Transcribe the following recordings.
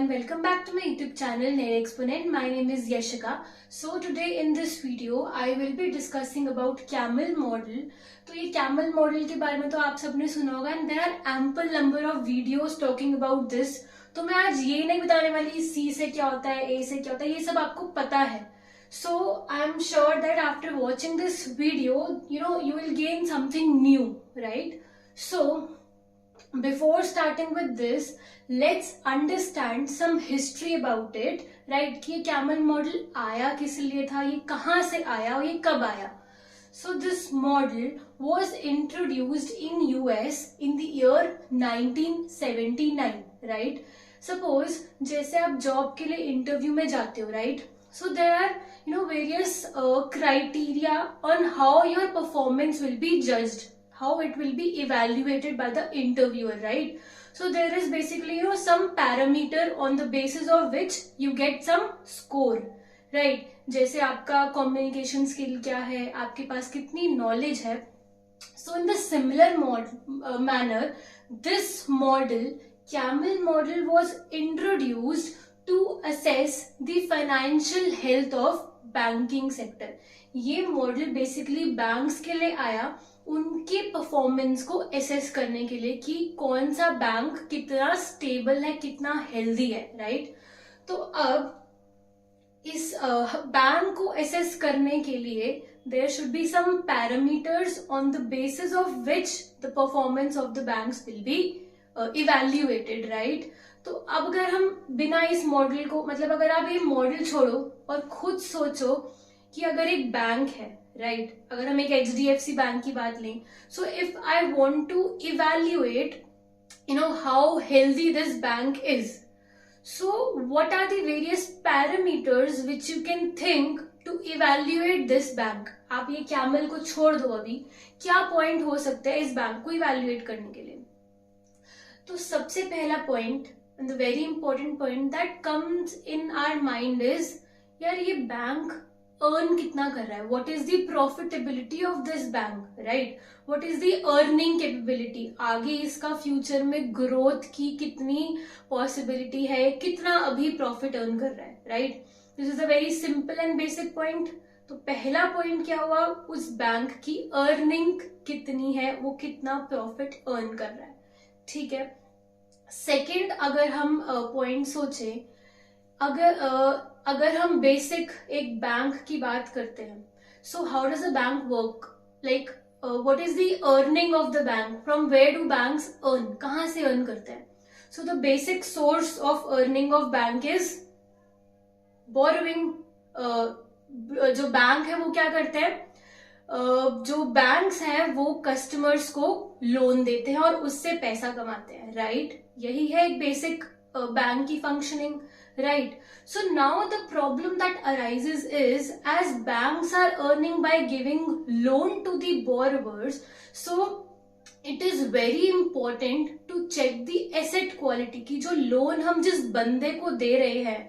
everyone, welcome back to my YouTube channel Nair Exponent. My name is Yashika. So today in this video I will be discussing about camel model. तो ये camel model के बारे में तो आप सबने सुना होगा and there are ample number of videos talking about this. तो मैं आज ये नहीं बताने वाली C से क्या होता है, A से क्या होता है, ये सब आपको पता है. So I'm sure that after watching this video, you will gain something new, right? So before starting with this, let's understand some history about it, right? कि ये camel model आया किस लिए था, ये कहाँ से आया और ये कब आया. So this model was introduced in US in the year 1979, right? Suppose जैसे आप job के लिए interview में जाते हो, right? So there are various criteria on how your performance will be judged, how it will be evaluated by the interviewer, right? So there is basically some parameter on the basis of which you get some score, right? जैसे आपका communication skill क्या है, आपके पास कितनी knowledge है. So in the similar manner, this model, camel model, was introduced to assess the financial health of banking sector. ये model basically banks के लिए आया उनके परफॉर्मेंस को एसेस करने के लिए कि कौन सा बैंक कितना स्टेबल है, कितना हेल्दी है, राइट? तो अब इस बैंक को एसेस करने के लिए there should be some parameters on the basis of which the performance of the banks will be evaluated, right? तो अब अगर हम बिना इस मॉडल को, मतलब अगर आप ये मॉडल छोड़ो और खुद सोचो कि अगर एक बैंक है, राइट, अगर हम एक HDFC बैंक की बात लें, so if I want to evaluate how healthy this bank is, so what are the various parameters which you can think to evaluate this bank. आप ये कैमल को छोड़ दो, अभी क्या पॉइंट हो सकते हैं इस बैंक को इवैल्यूएट करने के लिए. तो सबसे पहला point and the very important point that comes in our mind is, यार ये बैंक अर्न कितना कर रहा है, what is the profitability of this bank, right? What is the earning capability, आगे इसका फ्यूचर में ग्रोथ की कितनी पॉसिबिलिटी है, कितना अभी प्रॉफिट अर्न कर रहा है, right? This is a very simple and basic point. तो पहला पॉइंट क्या हुआ, उस बैंक की अर्निंग कितनी है, वो कितना प्रॉफिट अर्न कर रहा है, ठीक है. सेकेंड, अगर हम पॉइंट सोचे, अगर हम बेसिक एक बैंक की बात करते हैं, so how does a bank work, like what is the earning of the bank, from where do banks earn, कहाँ से अर्न करते हैं. So the basic source of earning of bank is borrowing. जो bank है वो क्या करते हैं, जो बैंक्स हैं वो कस्टमर्स को लोन देते हैं और उससे पैसा कमाते हैं, राइट? यही है एक बेसिक बैंक की functioning, right? So now the problem that arises is, as banks are earning by giving loan to the borrowers, so it is very important to check the asset quality कि जो loan हम जिस बंदे को दे रहे हैं,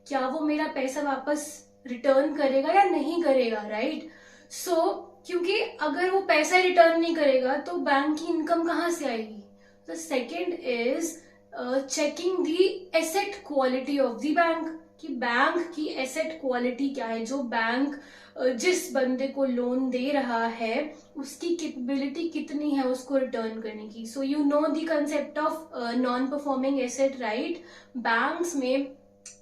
क्या वो मेरा पैसा वापस रिटर्न करेगा या नहीं करेगा, राइट? सो क्योंकि अगर वो पैसा रिटर्न नहीं करेगा तो बैंक की इनकम कहाँ से आएगी. The second is checking the asset quality of the bank, कि बैंक की एसेट क्वालिटी क्या है, जो बैंक जिस बंदे को लोन दे रहा है उसकी कैपेबिलिटी कितनी है उसको रिटर्न करने की. So you know the concept of non performing asset, right? Banks में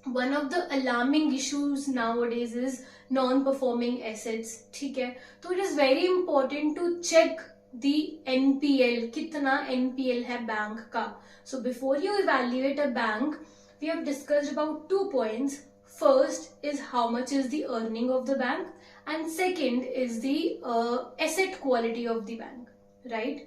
one of the alarming issues nowadays is non performing assets, ठीक है. तो it is very important to check the NPL, कितना NPL है bank का. So before you evaluate a bank, we have discussed about 2 points. First is how much is the earning of the bank, and second is the asset quality of the bank, right?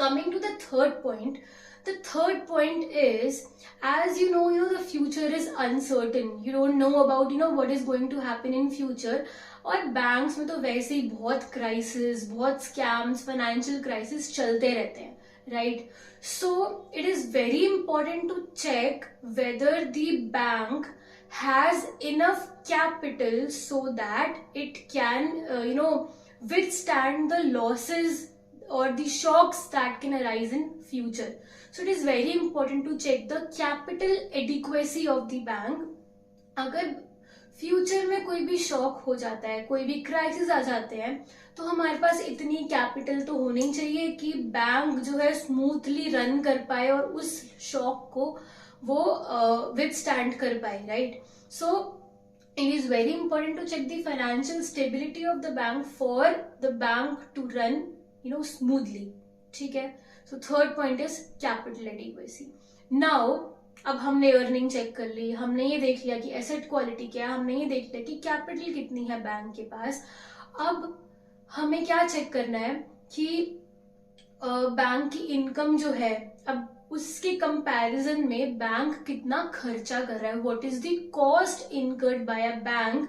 Coming to the third point, the third point is, as you know, the future is uncertain. You don't know about what is going to happen in future. और banks में तो वैसे ही बहुत crisis, बहुत scams, financial crisis चलते रहते हैं, right? So it is very important to check whether the bank has enough capital so that it can withstand the losses or the shocks that can arise in future. So it is very important to check the capital adequacy of the bank. अगर future में कोई भी shock हो जाता है, कोई भी crisis आ जाते हैं, तो हमारे पास इतनी कैपिटल तो होनी चाहिए कि बैंक जो है स्मूथली रन कर पाए और उस शॉक को वो विथस्टैंड कर पाए, right. So it is very important to check the financial stability of the bank for the bank to run smoothly. ठीक है. So third point is capital adequacy. Now अब हमने अर्निंग चेक कर ली, हमने ये देख लिया कि एसेट क्वालिटी क्या है, हमने ये देख लिया कि कैपिटल कितनी है बैंक के पास. अब हमें क्या चेक करना है कि बैंक की इनकम जो है, अब उसके कंपैरिजन में बैंक कितना खर्चा कर रहा है. What is the cost incurred by a bank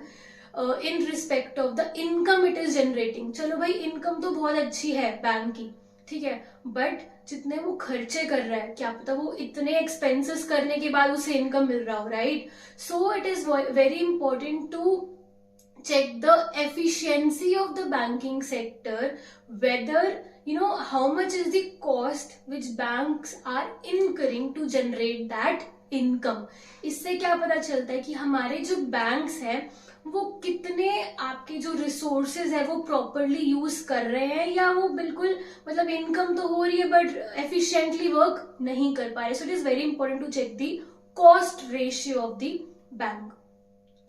in respect of the income it is generating. चलो भाई, इनकम तो बहुत अच्छी है बैंक की, ठीक है, बट जितने वो खर्चे कर रहा है, क्या पता वो इतने एक्सपेंसेस करने के बाद उसे इनकम मिल रहा हो, right. So it is very important to check the efficiency of the banking sector, whether how much is the cost which banks are incurring to generate that income. इससे क्या पता चलता है कि हमारे जो बैंक्स हैं वो कितने आपके जो रिसोर्सेज है वो प्रॉपरली यूज कर रहे हैं, या वो बिल्कुल मतलब इनकम तो हो रही है बट एफिशिएंटली वर्क नहीं कर पा रहे. So it is very important to check the cost ratio of the bank.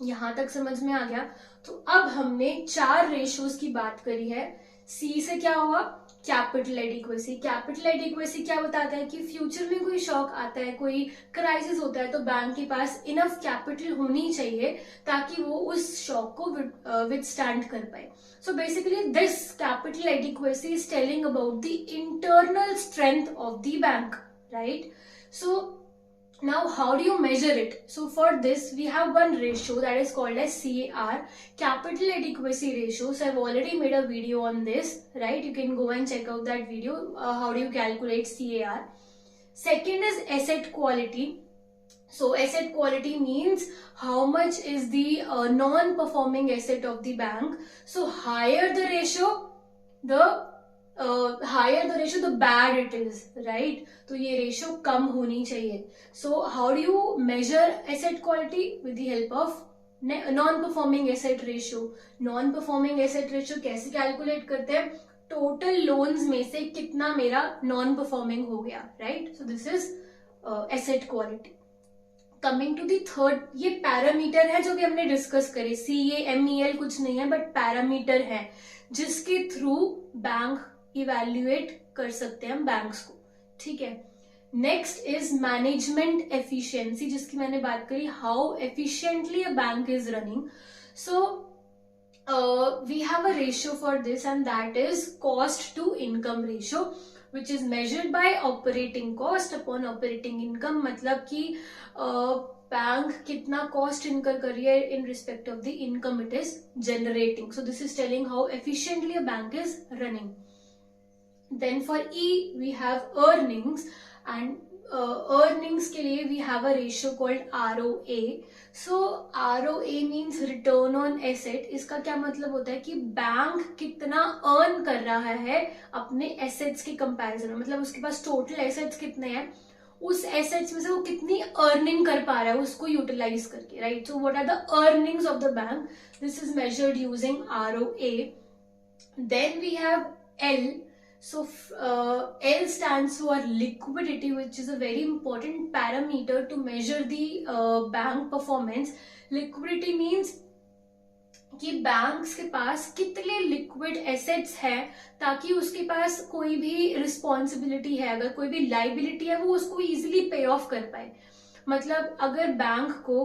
यहां तक समझ में आ गया. तो अब हमने 4 रेशियोज की बात करी है. सी से क्या हुआ, कैपिटल एडिक्वेसी. कैपिटल एडिक्वेसी क्या बताता है कि फ्यूचर में कोई शॉक आता है, कोई क्राइसिस होता है, तो बैंक के पास इनफ कैपिटल होनी चाहिए ताकि वो उस शॉक को विथस्टैंड कर पाए. So basically this capital adequacy is telling about the internal strength of the bank, right. So now how do you measure it? So for this we have one ratio that is called as CAR, capital adequacy ratio. So I've already made a video on this, right? You can go and check out that video. How do you calculate CAR? Second is asset quality. So asset quality means how much is the non-performing asset of the bank. So higher the ratio, the bad it is, right? तो ये ratio कम होनी चाहिए. So how do you measure asset quality? With the help of non-performing asset ratio. Non-performing asset ratio कैसे calculate करते हैं? Total loans में से कितना मेरा नॉन परफॉर्मिंग हो गया, right. So this is asset quality. Coming to the third, ये पैरामीटर है जो कि हमने डिस्कस करे. CAMEL कुछ नहीं है बट पैरामीटर है जिसके थ्रू बैंक इवेल्युएट कर सकते हैं हम बैंक्स को, ठीक है. नेक्स्ट इज मैनेजमेंट एफिशिएंसी, जिसकी मैंने बात करी, how efficiently a bank is running. So we have a ratio for this and that is cost to income ratio, which is measured by operating cost upon operating income. मतलब कि bank कितना cost incur कर रही है in respect of the income it is generating. So this is telling how efficiently a bank is running. Then for E we have earnings, and earnings के लिए we have a ratio called ROA. So ROA means return on asset. इसका क्या मतलब होता है कि bank कितना earn कर रहा है अपने एसेट्स के कंपैरिजन में. मतलब उसके पास टोटल एसेट्स कितने हैं, उस एसेट्स में से वो कितनी अर्निंग कर पा रहा है उसको यूटिलाइज करके, right. So what are the earnings of the bank? This is measured using ROA. Then we have L. So L stands for liquidity, which is a very important parameter to measure the bank performance. Liquidity means कि banks के पास कितने liquid assets हैं ताकि उसके पास कोई भी responsibility है, अगर कोई भी लाइबिलिटी है, वो उसको इजिली पे ऑफ कर पाए. मतलब अगर बैंक को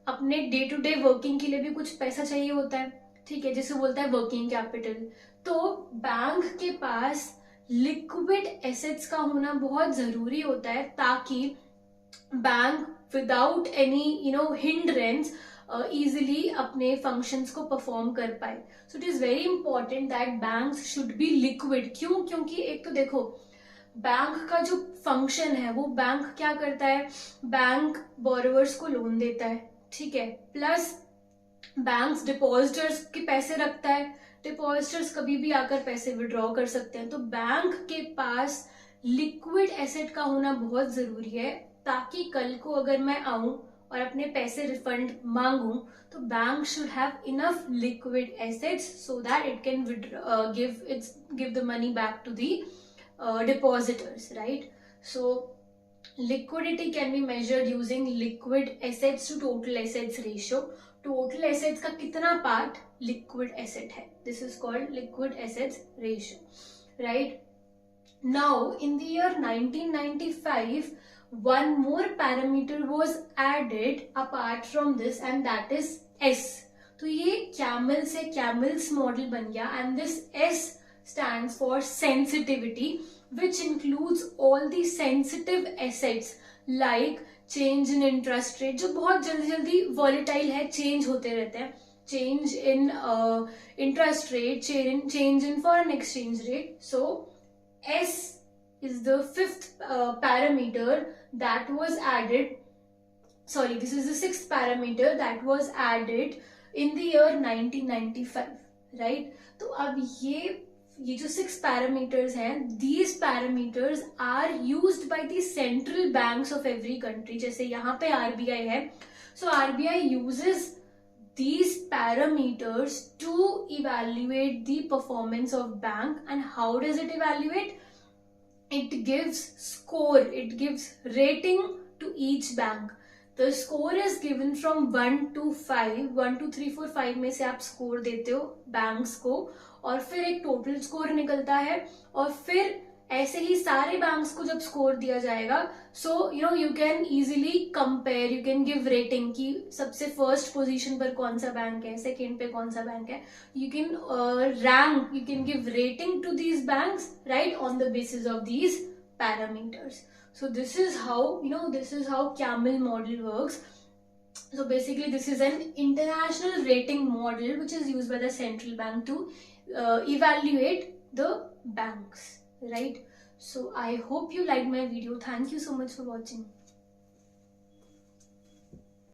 अपने डे टू डे वर्किंग के लिए भी कुछ पैसा चाहिए होता है, ठीक है, जिसे बोलता है वर्किंग कैपिटल, तो बैंक के पास लिक्विड एसेट्स का होना बहुत जरूरी होता है ताकि bank without any hindrance easily अपने फंक्शंस को परफॉर्म कर पाए. सो it is very important that banks should be liquid. क्यों? क्योंकि एक तो देखो, बैंक का जो फंक्शन है वो बैंक क्या करता है, बैंक बोरोवर्स को लोन देता है, ठीक है, प्लस बैंक्स डिपॉजिटर्स के पैसे रखता है, डिपॉजिटर्स कभी भी आकर पैसे विड्रॉ कर सकते हैं. तो बैंक के पास लिक्विड एसेट का होना बहुत जरूरी है, ताकि कल को अगर मैं आऊं और अपने पैसे रिफंड मांगूं तो bank should have enough liquid assets so that it can give the money back to the depositors, right? So liquidity can be measured using liquid assets to total assets ratio. Total assets का कितना part liquid asset है, this is called liquid assets ratio, right? Now in the year 1995 one more parameter was added apart from this and that is S. तो ये camel से camels model बन गया and this S stands for sensitivity, which includes all the sensitive assets like change in interest rate, जो बहुत जल्दी जल्दी volatile है, change होते रहते हैं, change in interest rate, change in foreign exchange rate. So S is the fifth parameter that was added. Sorry, this is the sixth parameter that was added in the year 1995, right? तो अब ये जो 6 parameters हैं, these parameters are used by the central banks of every country. जैसे यहाँ पे RBI है, so RBI uses these parameters to evaluate the performance of bank. And how does it evaluate? It gives score, it gives rating to each bank. The score is given from 1 to 5. 1 2 3 4 5 में से आप score देते हो banks को, और फिर एक total score निकलता है, और फिर ऐसे ही सारे बैंक्स को जब स्कोर दिया जाएगा, so you can easily compare, you can give rating कि सबसे फर्स्ट पोजीशन पर कौन सा बैंक है, सेकेंड पे कौन सा बैंक है. You can rank, you can give rating to these banks, right, on the basis of these parameters. So this is how, this is how Camel model works. So basically this is an international rating model which is used by the central bank to evaluate the banks, right? So I hope you liked my video. Thank you so much for watching.